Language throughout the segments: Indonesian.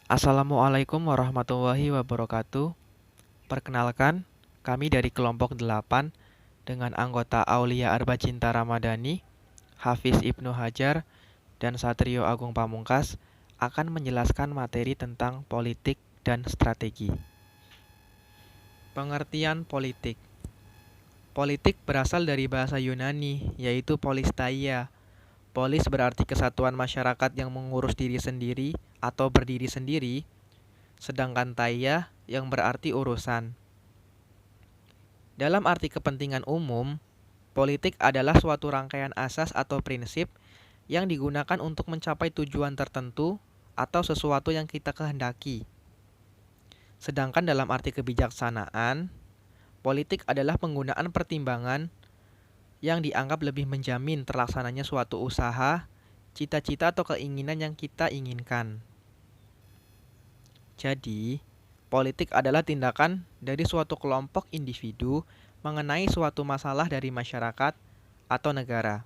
Assalamualaikum warahmatullahi wabarakatuh. Perkenalkan, kami dari kelompok 8 dengan anggota Aulia Arbacinta Ramadhani, Hafiz Ibnu Hajar, dan Satrio Agung Pamungkas akan menjelaskan materi tentang politik dan strategi. Pengertian politik. Politik berasal dari bahasa Yunani, yaitu polistaia. Polis berarti kesatuan masyarakat yang mengurus diri sendiri atau berdiri sendiri, sedangkan taia yang berarti urusan. Dalam arti kepentingan umum, politik adalah suatu rangkaian asas atau prinsip yang digunakan untuk mencapai tujuan tertentu atau sesuatu yang kita kehendaki. Sedangkan dalam arti kebijaksanaan, politik adalah penggunaan pertimbangan yang dianggap lebih menjamin terlaksananya suatu usaha, cita-cita atau keinginan yang kita inginkan. Jadi, politik adalah tindakan dari suatu kelompok individu mengenai suatu masalah dari masyarakat atau negara.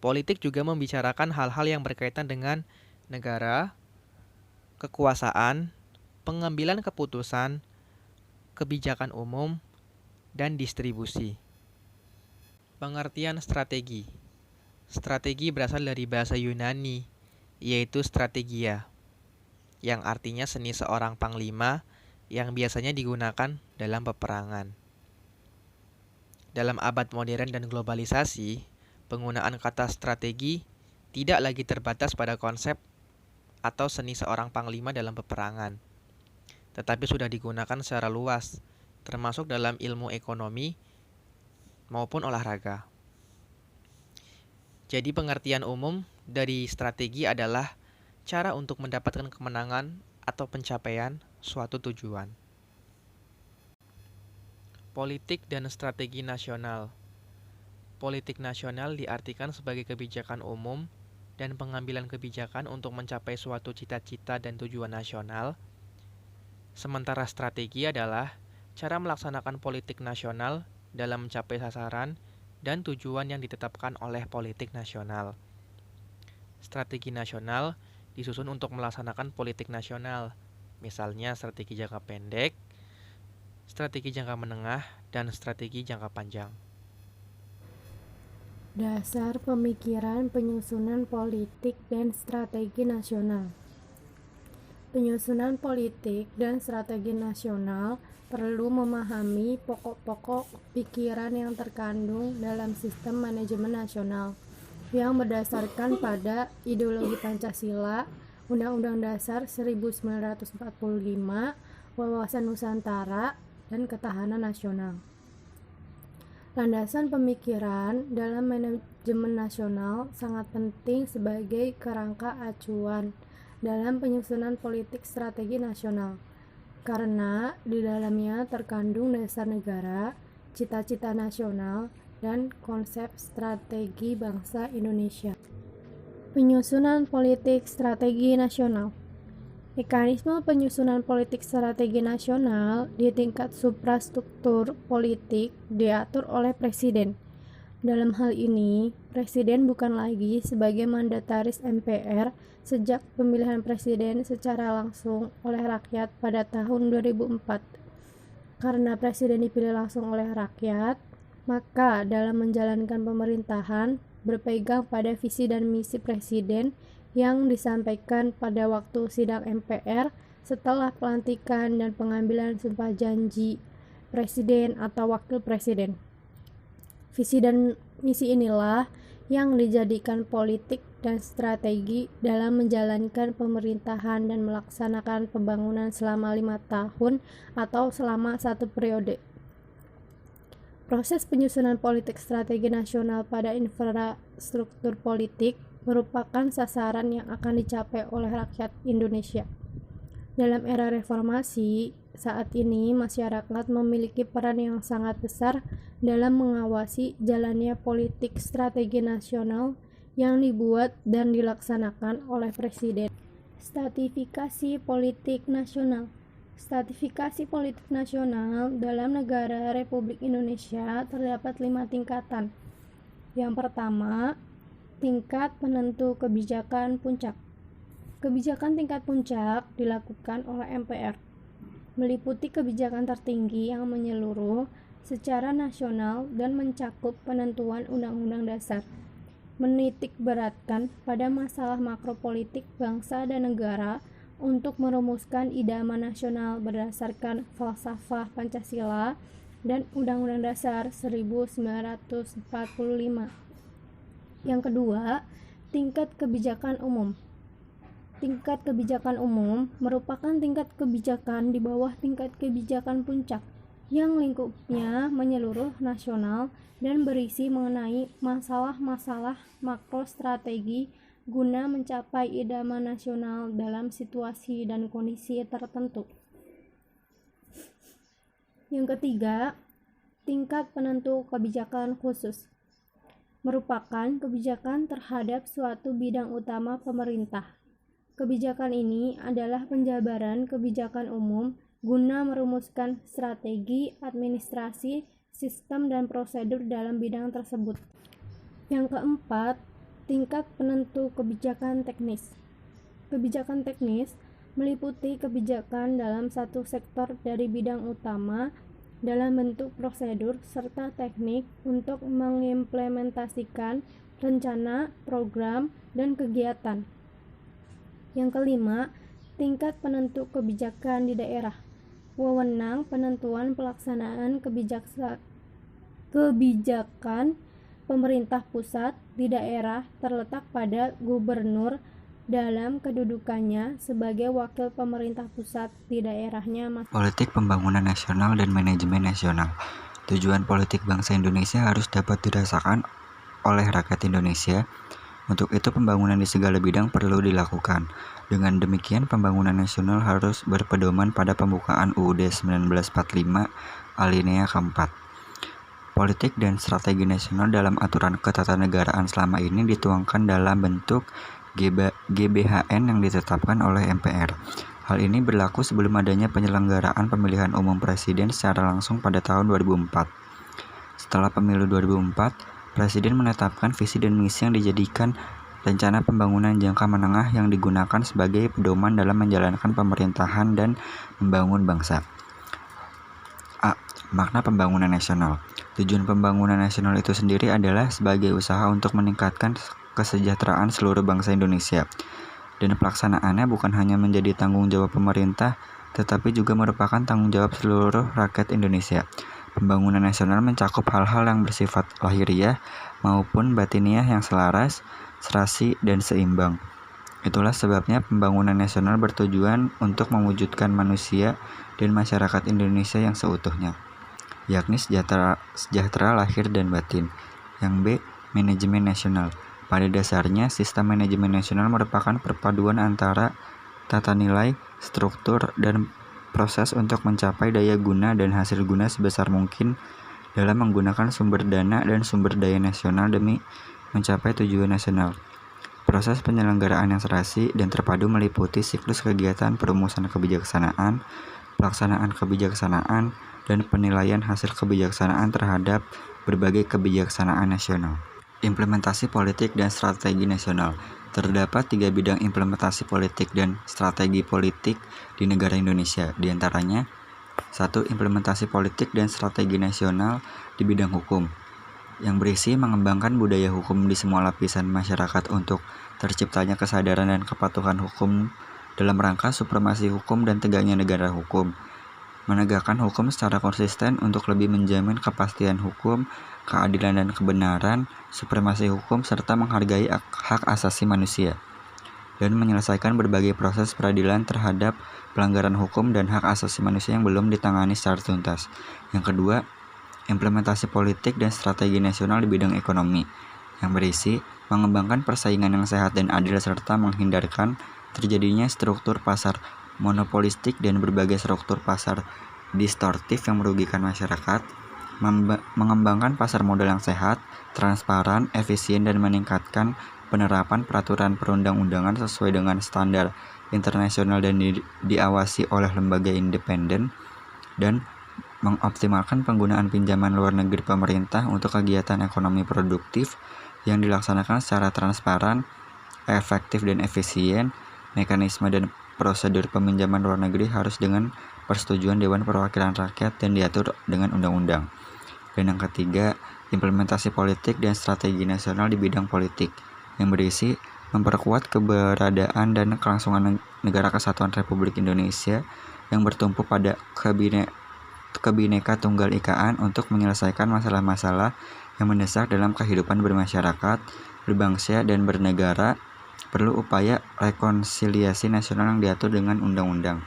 Politik juga membicarakan hal-hal yang berkaitan dengan negara, kekuasaan, pengambilan keputusan, kebijakan umum, dan distribusi. Pengertian strategi. Strategi berasal dari bahasa Yunani, yaitu strategia, yang artinya seni seorang panglima yang biasanya digunakan dalam peperangan. Dalam abad modern dan globalisasi, penggunaan kata strategi tidak lagi terbatas pada konsep atau seni seorang panglima dalam peperangan, tetapi sudah digunakan secara luas, termasuk dalam ilmu ekonomi maupun olahraga. Jadi pengertian umum dari strategi adalah cara untuk mendapatkan kemenangan atau pencapaian suatu tujuan. Politik dan strategi nasional. Politik nasional diartikan sebagai kebijakan umum dan pengambilan kebijakan untuk mencapai suatu cita-cita dan tujuan nasional. Sementara strategi adalah cara melaksanakan politik nasional dalam mencapai sasaran dan tujuan yang ditetapkan oleh politik nasional. Strategi nasional disusun untuk melaksanakan politik nasional, misalnya strategi jangka pendek, strategi jangka menengah, dan strategi jangka panjang. Dasar pemikiran penyusunan politik dan strategi nasional. Penyusunan politik dan strategi nasional perlu memahami pokok-pokok pikiran yang terkandung dalam sistem manajemen nasional yang berdasarkan pada ideologi Pancasila, Undang-Undang Dasar 1945, Wawasan Nusantara, dan Ketahanan Nasional. Landasan pemikiran dalam manajemen nasional sangat penting sebagai kerangka acuan dalam penyusunan politik strategi nasional, karena di dalamnya terkandung dasar negara, cita-cita nasional, dan konsep strategi bangsa Indonesia. Penyusunan politik strategi nasional. Mekanisme penyusunan politik strategi nasional di tingkat suprastruktur politik diatur oleh Presiden. Dalam hal ini, Presiden bukan lagi sebagai mandataris MPR sejak pemilihan Presiden secara langsung oleh rakyat pada tahun 2004. Karena Presiden dipilih langsung oleh rakyat, maka dalam menjalankan pemerintahan berpegang pada visi dan misi Presiden yang disampaikan pada waktu sidang MPR setelah pelantikan dan pengambilan sumpah janji Presiden atau Wakil Presiden. Visi dan misi inilah yang dijadikan politik dan strategi dalam menjalankan pemerintahan dan melaksanakan pembangunan selama 5 tahun atau selama 1 periode. Proses penyusunan politik strategi nasional pada infrastruktur politik merupakan sasaran yang akan dicapai oleh rakyat Indonesia. Dalam era reformasi, saat ini masyarakat memiliki peran yang sangat besar dalam mengawasi jalannya politik strategi nasional yang dibuat dan dilaksanakan oleh Presiden. Stratifikasi politik nasional. Stratifikasi politik nasional dalam negara Republik Indonesia terdapat 5 tingkatan. Yang pertama, tingkat penentu kebijakan puncak. Kebijakan tingkat puncak dilakukan oleh MPR, meliputi kebijakan tertinggi yang menyeluruh secara nasional dan mencakup penentuan undang-undang dasar, menitik beratkan pada masalah makropolitik bangsa dan negara untuk merumuskan idaman nasional berdasarkan falsafah Pancasila dan Undang-Undang Dasar 1945. Yang kedua, tingkat kebijakan umum. Tingkat kebijakan umum merupakan tingkat kebijakan di bawah tingkat kebijakan puncak yang lingkupnya menyeluruh nasional dan berisi mengenai masalah-masalah makro strategi guna mencapai idaman nasional dalam situasi dan kondisi tertentu. Yang ketiga, tingkat penentu kebijakan khusus merupakan kebijakan terhadap suatu bidang utama pemerintah. Kebijakan ini adalah penjabaran kebijakan umum guna merumuskan strategi, administrasi, sistem, dan prosedur dalam bidang tersebut. Yang keempat, tingkat penentu kebijakan teknis. Kebijakan teknis meliputi kebijakan dalam satu sektor dari bidang utama dalam bentuk prosedur serta teknik untuk mengimplementasikan rencana, program, dan kegiatan. Yang kelima, tingkat penentu kebijakan di daerah. Wewenang penentuan pelaksanaan kebijakan pemerintah pusat di daerah terletak pada gubernur dalam kedudukannya sebagai wakil pemerintah pusat di daerahnya. Politik pembangunan nasional dan manajemen nasional. Tujuan politik bangsa Indonesia harus dapat dirasakan oleh rakyat Indonesia. Untuk itu pembangunan di segala bidang perlu dilakukan. Dengan demikian pembangunan nasional harus berpedoman pada pembukaan UUD 1945 alinea keempat. Politik dan strategi nasional dalam aturan ketatanegaraan selama ini dituangkan dalam bentuk GBHN yang ditetapkan oleh MPR. Hal ini berlaku sebelum adanya penyelenggaraan pemilihan umum presiden secara langsung pada tahun 2004. Setelah pemilu 2004, Presiden menetapkan visi dan misi yang dijadikan rencana pembangunan jangka menengah yang digunakan sebagai pedoman dalam menjalankan pemerintahan dan membangun bangsa. A. Makna pembangunan nasional. Tujuan pembangunan nasional itu sendiri adalah sebagai usaha untuk meningkatkan kesejahteraan seluruh bangsa Indonesia. Dan pelaksanaannya bukan hanya menjadi tanggung jawab pemerintah, tetapi juga merupakan tanggung jawab seluruh rakyat Indonesia. Pembangunan nasional mencakup hal-hal yang bersifat lahiriah maupun batiniah yang selaras, serasi, dan seimbang. Itulah sebabnya pembangunan nasional bertujuan untuk mewujudkan manusia dan masyarakat Indonesia yang seutuhnya, yakni sejahtera lahir dan batin. Yang B. Manajemen nasional. Pada dasarnya, sistem manajemen nasional merupakan perpaduan antara tata nilai, struktur, dan proses untuk mencapai daya guna dan hasil guna sebesar mungkin dalam menggunakan sumber dana dan sumber daya nasional demi mencapai tujuan nasional. Proses penyelenggaraan yang serasi dan terpadu meliputi siklus kegiatan perumusan kebijaksanaan, pelaksanaan kebijaksanaan, dan penilaian hasil kebijaksanaan terhadap berbagai kebijaksanaan nasional. Implementasi politik dan strategi nasional. Terdapat 3 bidang implementasi politik dan strategi politik di negara Indonesia, di antaranya 1. Implementasi politik dan strategi nasional di bidang hukum, yang berisi mengembangkan budaya hukum di semua lapisan masyarakat untuk terciptanya kesadaran dan kepatuhan hukum dalam rangka supremasi hukum dan tegaknya negara hukum, menegakkan hukum secara konsisten untuk lebih menjamin kepastian hukum, keadilan dan kebenaran, supremasi hukum, serta menghargai hak asasi manusia, dan menyelesaikan berbagai proses peradilan terhadap pelanggaran hukum dan hak asasi manusia yang belum ditangani secara tuntas. Yang kedua, implementasi politik dan strategi nasional di bidang ekonomi, yang berisi mengembangkan persaingan yang sehat dan adil serta menghindarkan terjadinya struktur pasar monopolistik dan berbagai struktur pasar distortif yang merugikan masyarakat, mengembangkan pasar modal yang sehat, transparan, efisien, dan meningkatkan penerapan peraturan perundang-undangan sesuai dengan standar internasional dan diawasi oleh lembaga independen, dan mengoptimalkan penggunaan pinjaman luar negeri pemerintah untuk kegiatan ekonomi produktif yang dilaksanakan secara transparan, efektif, dan efisien, mekanisme dan prosedur peminjaman luar negeri harus dengan persetujuan Dewan Perwakilan Rakyat dan diatur dengan undang-undang. Dan yang ketiga, implementasi politik dan strategi nasional di bidang politik, yang berisi memperkuat keberadaan dan kelangsungan negara kesatuan Republik Indonesia yang bertumpu pada Kebineka Tunggal Ikaan untuk menyelesaikan masalah-masalah yang mendesak dalam kehidupan bermasyarakat, berbangsa, dan bernegara. Perlu upaya rekonsiliasi nasional yang diatur dengan undang-undang.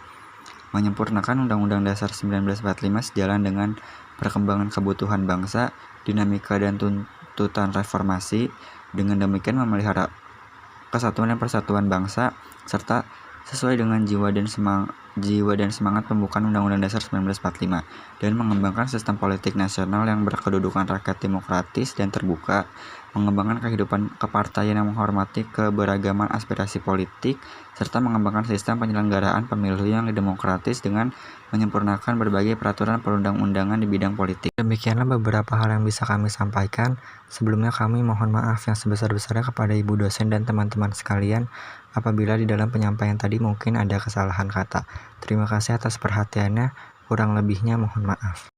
Menyempurnakan Undang-Undang Dasar 1945 sejalan dengan perkembangan kebutuhan bangsa, dinamika dan tuntutan reformasi. Dengan demikian memelihara kesatuan dan persatuan bangsa, serta sesuai dengan jiwa dan semangat pembukaan Undang-Undang Dasar 1945, dan mengembangkan sistem politik nasional yang berkedudukan rakyat demokratis dan terbuka, mengembangkan kehidupan kepartaian yang menghormati keberagaman aspirasi politik, serta mengembangkan sistem penyelenggaraan pemilu yang demokratis dengan menyempurnakan berbagai peraturan perundang-undangan di bidang politik. Demikianlah beberapa hal yang bisa kami sampaikan. Sebelumnya kami mohon maaf yang sebesar-besarnya kepada ibu dosen dan teman-teman sekalian apabila di dalam penyampaian tadi mungkin ada kesalahan kata. Terima kasih atas perhatiannya, kurang lebihnya mohon maaf.